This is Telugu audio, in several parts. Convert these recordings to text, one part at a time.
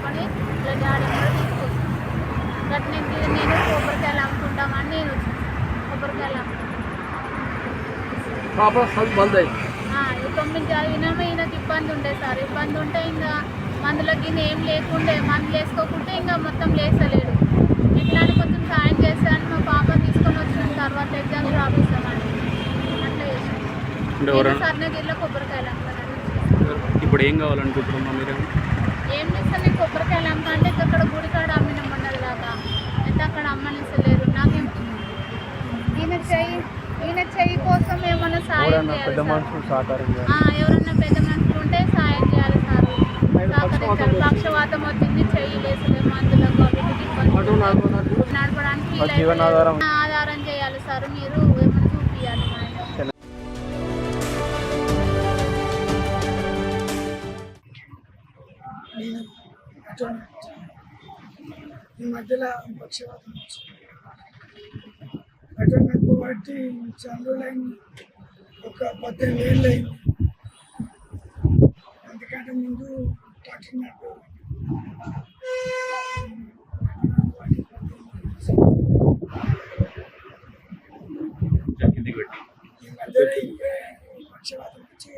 తీసుకొని ఇలా డాడీ కూడా తీసుకొచ్చాను. గట్ నేను కొబ్బరికాయలు అమ్ముకుంటామని నేను వచ్చాను. కొబ్బరికాయలు అమ్ముకుంటాను. 9 చదివినాము. ఈయనకి ఇబ్బంది ఉండే సార్. ఇబ్బంది ఉంటే ఇంకా మందులకి ఏం లేకుండే, మందులు వేసుకోకుంటే ఇంకా మొత్తం లేస్తలేడు. ఎట్లా అని కొంచెం సాయం చేశాను. మా పాప తీసుకొని వచ్చిన తర్వాత ఎగ్జామ్స్ రాపిస్తామని అట్లా చేసాను. సర్ణగిరిలో కొబ్బరికాయలు అమ్ముతాను. ఇప్పుడు ఏం కావాలనుకుంటున్నాం మీరు? ఏం చేస్తాను, నేను కొబ్బరికాయలు అమ్మంటే ఇక్కడ గుడికాడ అమ్మిన మొన్నటి దాకా అయితే అక్కడ అమ్మనిస్తలేరు. నాకేం ఈయన చెయ్యి కోసం ఏమన్నా సాయం చేయాలి. ఎవరన్నా పెద్ద మనుషులు ఉంటే సాయం చేయాలి సార్. సహకరించాలి. పక్షవాతం వచ్చింది, చెయ్యి లేసలే, మందులకు అవిటికి నడపడానికి ఆధారం చేయాలి సార్. మీరు ఏమన్నా చూపించాలి. ఈ మధ్యలో పక్షవాతం వచ్చింది. అటెండెంట్ బట్టి చంద్రులైంది ఒక 18 ఏళ్ళు అయింది. అందుకంటే ముందు పట్టినట్టు ఈ మధ్యలో పక్షవాతం వచ్చి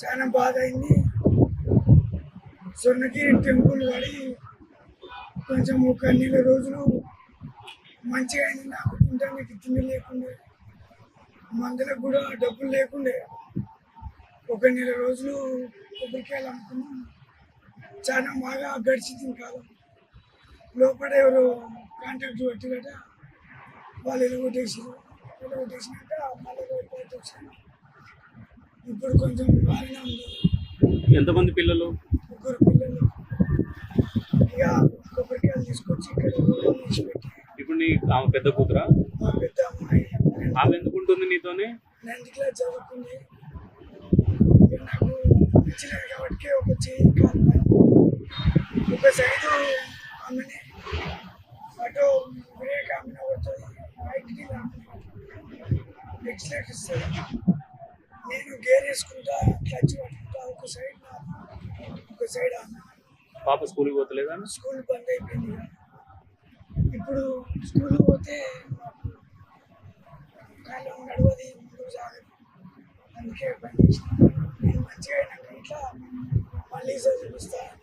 చాలా బాధ అయింది. స్వర్ణగిరి టెంపుల్ పడి కొంచెం ఒక నెల రోజులు మంచిగా అయింది. నాకు తినడానికి తిండి లేకుండే, మందులకు కూడా డబ్బులు లేకుండే. ఒక నెల రోజులు కొబ్బరికాయలు అమ్ముకున్నాం. చాలా బాగా గడిచింది కాలం. లోపల ఎవరు కాంటాక్ట్ పెట్టిరట, వాళ్ళు ఎలగొట్టేసారు. ఎలగొట్టేసినాక మళ్ళీ బయటకు వచ్చాను. ఇప్పుడు కొంచెం బాగానే ఉంది. ఎంతమంది పిల్లలు? 3 పిల్లలు. ఇక కొబ్బరికాయలు తీసుకొచ్చి ఇక్కడ పెట్టి. ఇప్పుడు నీ ఆమె పెద్ద కూతురా? మా పెద్ద అమ్మాయి. ఆమె ఎందుకు ఉంటుంది నీతోనే? 9th క్లాస్ చదువుకుంది. నాకు నచ్చినది కాబట్టి ఒక చేయి కాలు ఒక సైడు ఆమెనే, అటు బ్రేక్ ఆమెనే పడుతుంది, బయటికి ఎక్స్లేట్ ఇస్తుంది. నేను గేర్ వేసుకుంటా, క్లచ్ పట్టుకుంటా. ఒక సైడ్ ఆమె. పాప స్కూల్కి పోతలేదా? స్కూల్ బంద్ అయిపోయింది. ఇప్పుడు స్కూల్ పోతే కాలం నడవది, ముందుకు సాగదు. అందుకే బంద్ చేసిన. నేను మంచిగా అయినాక ఇట్లా మళ్ళీ చదివిస్తాను.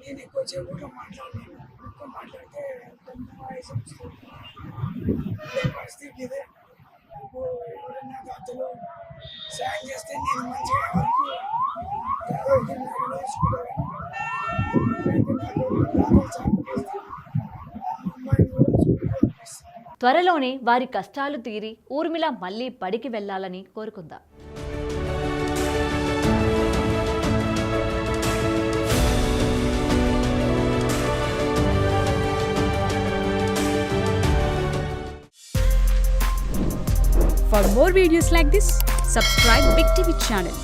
నేను ఎక్కువసేపు కూడా మాట్లాడలేను. ఎక్కువ మాట్లాడితే వాయిస్ వస్తుంది. పరిస్థితి ఇదే. ఎవరైనా దాతలు సాయం చేస్తే నేను మంచిగా వరకు త్వరలోనే వారి కష్టాలు తీరి ఊర్మిళ మళ్ళీ బడికి వెళ్లాలని కోరుకుందాం. For more videos like this, subscribe Big TV channel.